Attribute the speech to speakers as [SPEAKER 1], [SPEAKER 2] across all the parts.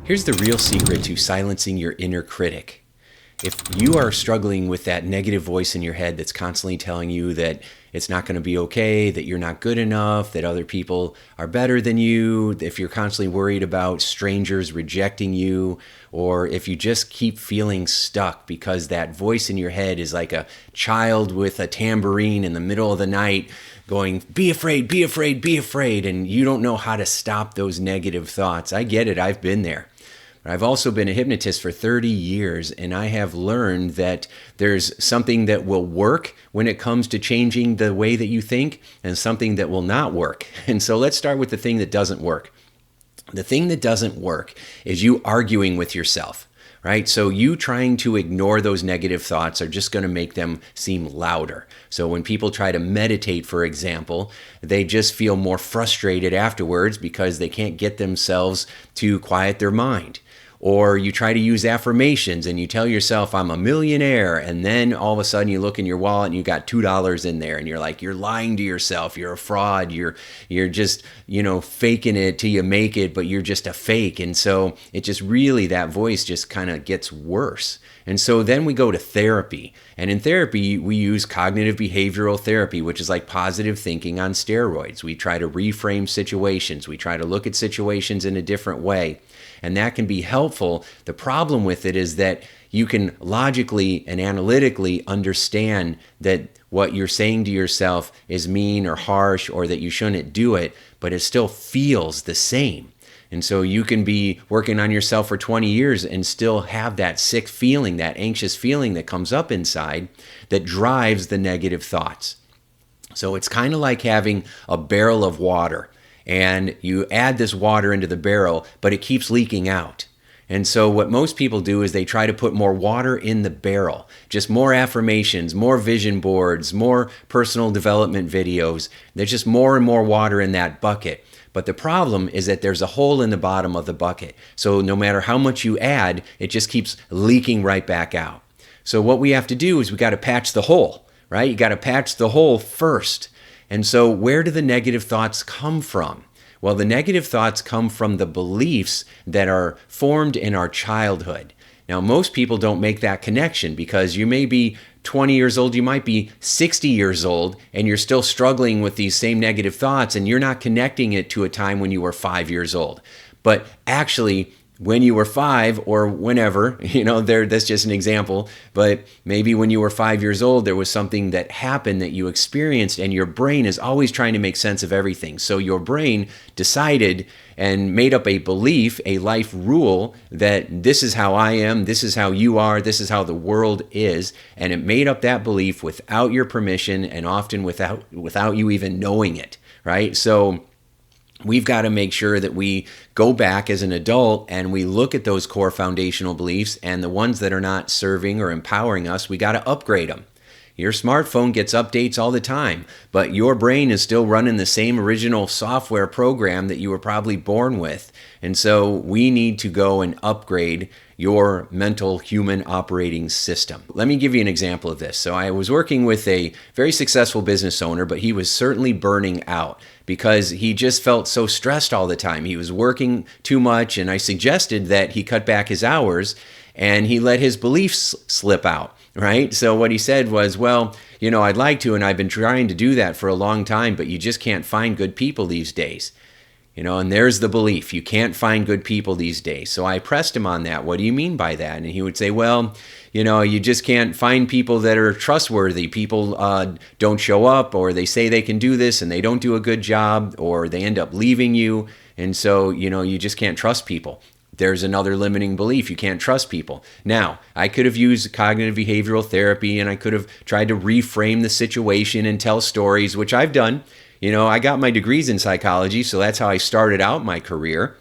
[SPEAKER 1] Here's the real secret to silencing your inner critic. If you are struggling with that negative voice in your head that's constantly telling you that it's not going to be okay, that you're not good enough, that other people are better than you, if you're constantly worried about strangers rejecting you, or if you just keep feeling stuck because that voice in your head is like a child with a tambourine in the middle of the night going, be afraid, be afraid, be afraid, and you don't know how to stop those negative thoughts. I get it. I've been there. I've also been a hypnotist for 30 years, and I have learned that there's something that will work when it comes to changing the way that you think and something that will not work. And so let's start with the thing that doesn't work. The thing that doesn't work is you arguing with yourself, right? So you trying to ignore those negative thoughts are just going to make them seem louder. So when people try to meditate, for example, they just feel more frustrated afterwards because they can't get themselves to quiet their mind. Or you try to use affirmations and you tell yourself, I'm a millionaire. And then all of a sudden you look in your wallet and you got $2 in there and you're like, you're lying to yourself. You're a fraud. You're just, faking it till you make it, but you're just a fake. And so it just really, that voice just kind of gets worse. And so then we go to therapy. And in therapy, we use cognitive behavioral therapy, which is like positive thinking on steroids. We try to reframe situations. We try to look at situations in a different way. And that can be helpful. The problem with it is that you can logically and analytically understand that what you're saying to yourself is mean or harsh or that you shouldn't do it, but it still feels the same. And so you can be working on yourself for 20 years and still have that sick feeling, that anxious feeling that comes up inside that drives the negative thoughts. So it's kind of like having a barrel of water. And you add this water into the barrel, but it keeps leaking out. And so what most people do is they try to put more water in the barrel, just more affirmations, more vision boards, more personal development videos. There's just more and more water in that bucket. But the problem is that there's a hole in the bottom of the bucket. So no matter how much you add, it just keeps leaking right back out. So what we have to do is we got to patch the hole, right? You got to patch the hole first. And so where do the negative thoughts come from? Well, the negative thoughts come from the beliefs that are formed in our childhood. Now, most people don't make that connection because you may be 20 years old, you might be 60 years old, and you're still struggling with these same negative thoughts, and you're not connecting it to a time when you were 5 years old. But actually, when you were 5 or whenever, that's just an example, but maybe when you were 5 years old, there was something that happened that you experienced, and your brain is always trying to make sense of everything. So your brain decided and made up a belief, a life rule that this is how I am, this is how you are, this is how the world is, and it made up that belief without your permission and often without you even knowing it, right? So we've got to make sure that we go back as an adult and we look at those core foundational beliefs, and the ones that are not serving or empowering us, we got to upgrade them. Your smartphone gets updates all the time, but your brain is still running the same original software program that you were probably born with. And so we need to go and upgrade your mental human operating system. Let me give you an example of this. So I was working with a very successful business owner, but he was certainly burning out because he just felt so stressed all the time. He was working too much, and I suggested that he cut back his hours and he let his beliefs slip out, right? So what he said was, well, I'd like to, and I've been trying to do that for a long time, but you just can't find good people these days. And there's the belief. You can't find good people these days. So I pressed him on that. What do you mean by that? And he would say, well, you just can't find people that are trustworthy. People don't show up, or they say they can do this and they don't do a good job, or they end up leaving you. And so, you just can't trust people. There's another limiting belief. You can't trust people. Now, I could have used cognitive behavioral therapy, and I could have tried to reframe the situation and tell stories, which I've done. I got my degrees in psychology, so that's how I started out my career.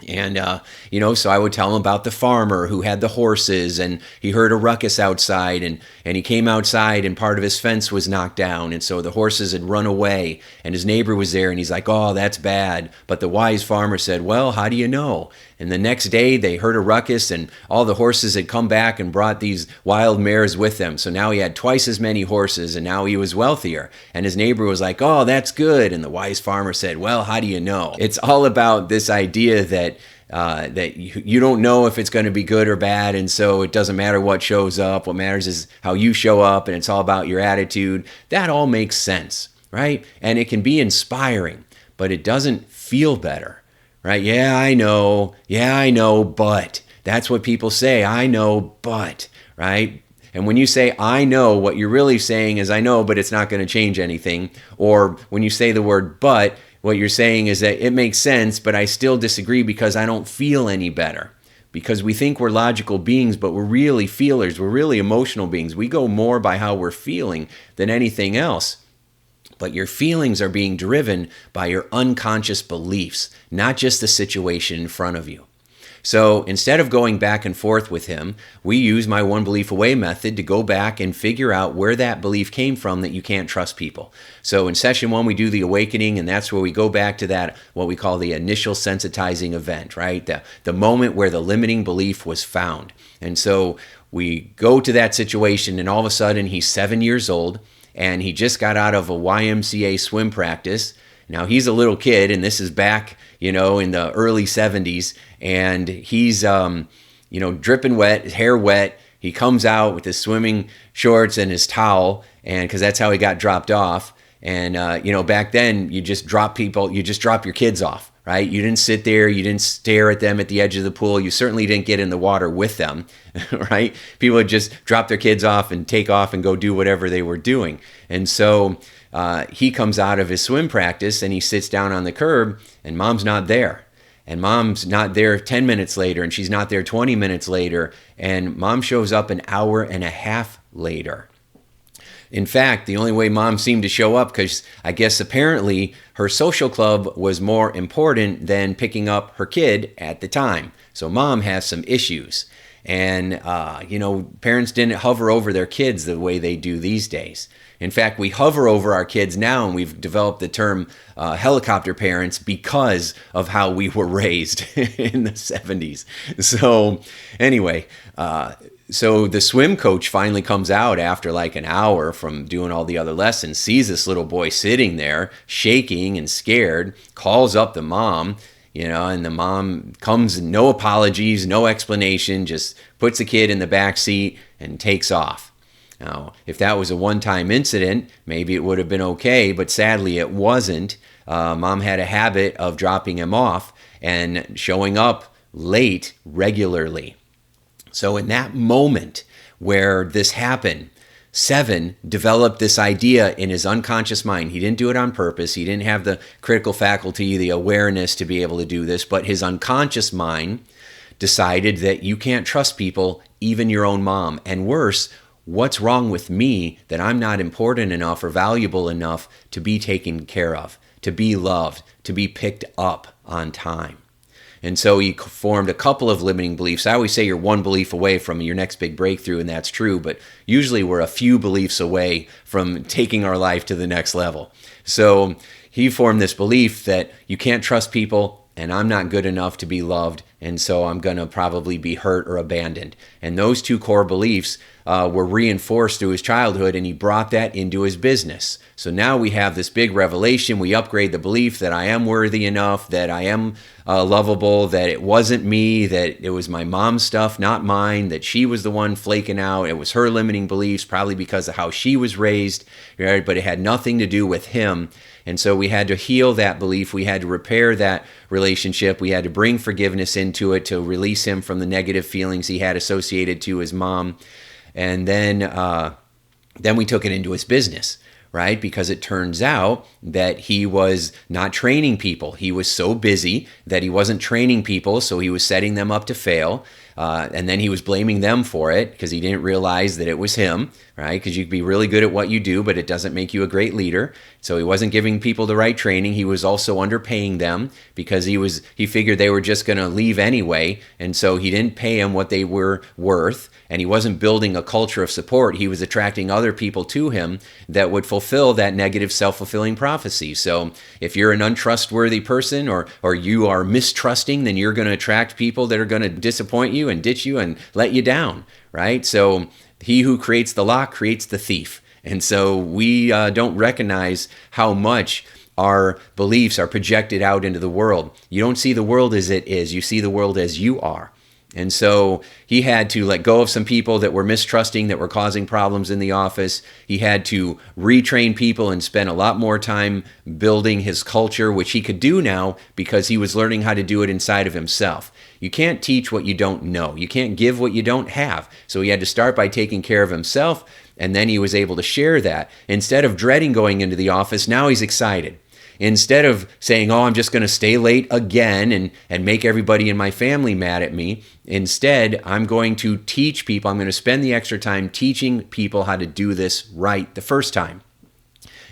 [SPEAKER 1] And, so I would tell him about the farmer who had the horses, and he heard a ruckus outside, and he came outside and part of his fence was knocked down. And so the horses had run away, and his neighbor was there, and he's like, oh, that's bad. But the wise farmer said, well, how do you know? And the next day they heard a ruckus, and all the horses had come back and brought these wild mares with them. So now he had twice as many horses, and now he was wealthier. And his neighbor was like, oh, that's good. And the wise farmer said, well, how do you know? It's all about this idea that that you don't know if it's going to be good or bad, and so it doesn't matter what shows up. What matters is how you show up, and it's all about your attitude. That all makes sense, right? And it can be inspiring, but it doesn't feel better, right? Yeah, I know, but that's what people say. I know, but, right? And when you say, I know, what you're really saying is, I know, but it's not going to change anything. Or when you say the word but, what you're saying is that it makes sense, but I still disagree because I don't feel any better. Because we think we're logical beings, but we're really feelers. We're really emotional beings. We go more by how we're feeling than anything else. But your feelings are being driven by your unconscious beliefs, not just the situation in front of you. So instead of going back and forth with him, we use my one belief away method to go back and figure out where that belief came from that you can't trust people. So in session 1, we do the awakening, and that's where we go back to that, what we call the initial sensitizing event, right? The moment where the limiting belief was found. And so we go to that situation, and all of a sudden he's 7 years old, and he just got out of a YMCA swim practice. Now he's a little kid, and this is back, in the early 70s, and he's, dripping wet, his hair wet. He comes out with his swimming shorts and his towel, and because that's how he got dropped off. And, back then you just drop your kids off, right? You didn't sit there, you didn't stare at them at the edge of the pool. You certainly didn't get in the water with them, right? People would just drop their kids off and take off and go do whatever they were doing. And so he comes out of his swim practice and he sits down on the curb, and mom's not there. And mom's not there 10 minutes later, and she's not there 20 minutes later, and mom shows up an hour and a half later. In fact, the only way mom seemed to show up, because I guess apparently her social club was more important than picking up her kid at the time. So mom has some issues. And, parents didn't hover over their kids the way they do these days. In fact, we hover over our kids now, and we've developed the term helicopter parents because of how we were raised in the 70s. So anyway, so the swim coach finally comes out after like an hour from doing all the other lessons, sees this little boy sitting there shaking and scared, calls up the mom, and the mom comes, no apologies, no explanation, just puts the kid in the back seat and takes off. Now, if that was a one-time incident, maybe it would have been okay, but sadly it wasn't. Mom had a habit of dropping him off and showing up late regularly. So in that moment where this happened, 7 developed this idea in his unconscious mind. He didn't do it on purpose. He didn't have the critical faculty, the awareness to be able to do this, but his unconscious mind decided that you can't trust people, even your own mom. And worse, what's wrong with me that I'm not important enough or valuable enough to be taken care of, to be loved, to be picked up on time? And so he formed a couple of limiting beliefs. I always say you're one belief away from your next big breakthrough, and that's true, but usually we're a few beliefs away from taking our life to the next level. So he formed this belief that you can't trust people, and I'm not good enough to be loved, and so I'm going to probably be hurt or abandoned. And those 2 core beliefs were reinforced through his childhood, and he brought that into his business. So now we have this big revelation. We upgrade the belief that I am worthy enough, that I am lovable, that it wasn't me, that it was my mom's stuff, not mine, that she was the one flaking out. It was her limiting beliefs, probably because of how she was raised, right? But it had nothing to do with him. And so we had to heal that belief. We had to repair that relationship. We had to bring forgiveness into it to release him from the negative feelings he had associated to his mom. And then we took it into his business, right? Because it turns out that he was not training people. He was so busy that he wasn't training people, so he was setting them up to fail. And then he was blaming them for it because he didn't realize that it was him, right? Because you can be really good at what you do, but it doesn't make you a great leader. So he wasn't giving people the right training. He was also underpaying them because he figured they were just going to leave anyway. And so he didn't pay them what they were worth. And he wasn't building a culture of support. He was attracting other people to him that would fulfill that negative self-fulfilling prophecy. So if you're an untrustworthy person or you are mistrusting, then you're going to attract people that are going to disappoint you and ditch you and let you down, right? So he who creates the lock creates the thief. And so we don't recognize how much our beliefs are projected out into the world. You don't see the world as it is. You see the world as you are. And so he had to let go of some people that were mistrusting, that were causing problems in the office. He had to retrain people and spend a lot more time building his culture, which he could do now because he was learning how to do it inside of himself. You can't teach what you don't know. You can't give what you don't have. So he had to start by taking care of himself, and then he was able to share that. Instead of dreading going into the office, now he's excited. Instead of saying, oh, I'm just going to stay late again and make everybody in my family mad at me, instead, I'm going to teach people, I'm going to spend the extra time teaching people how to do this right the first time.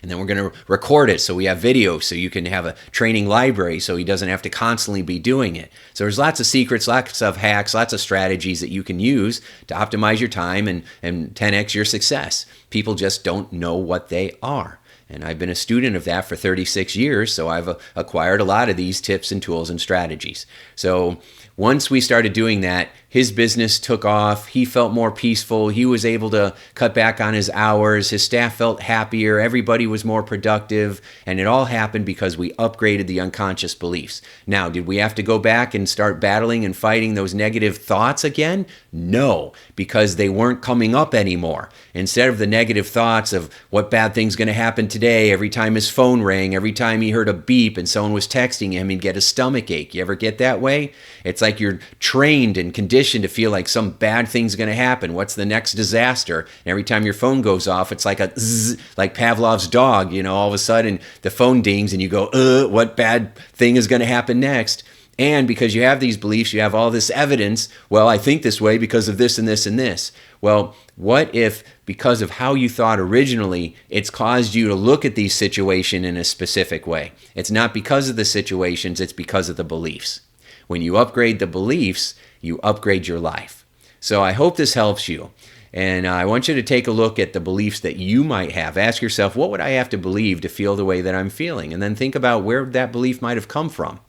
[SPEAKER 1] And then we're going to record it so we have video, so you can have a training library so he doesn't have to constantly be doing it. So there's lots of secrets, lots of hacks, lots of strategies that you can use to optimize your time and 10x your success. People just don't know what they are. And I've been a student of that for 36 years, so I've acquired a lot of these tips and tools and strategies. So once we started doing that, his business took off. He felt more peaceful. He was able to cut back on his hours. His staff felt happier. Everybody was more productive. And it all happened because we upgraded the unconscious beliefs. Now, did we have to go back and start battling and fighting those negative thoughts again? No, because they weren't coming up anymore. Instead of the negative thoughts of what bad thing's going to happen today, every time his phone rang, every time he heard a beep and someone was texting him, he'd get a stomach ache. You ever get that way? It's like you're trained and conditioned to feel like some bad thing's going to happen. What's the next disaster? And every time your phone goes off, it's like a zzz, like Pavlov's dog. You know, all of a sudden the phone dings and you go, what bad thing is going to happen next? And because you have these beliefs, you have all this evidence. Well, I think this way because of this and this and this. Well, what if because of how you thought originally, it's caused you to look at these situations in a specific way? It's not because of the situations, it's because of the beliefs. When you upgrade the beliefs, you upgrade your life. So I hope this helps you. And I want you to take a look at the beliefs that you might have. Ask yourself, what would I have to believe to feel the way that I'm feeling? And then think about where that belief might have come from.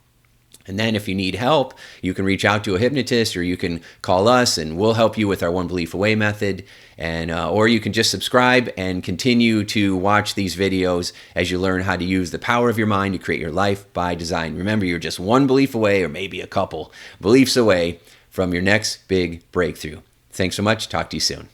[SPEAKER 1] And then if you need help, you can reach out to a hypnotist, or you can call us and we'll help you with our One Belief Away method. And or you can just subscribe and continue to watch these videos as you learn how to use the power of your mind to create your life by design. Remember, you're just one belief away, or maybe a couple beliefs away from your next big breakthrough. Thanks so much. Talk to you soon.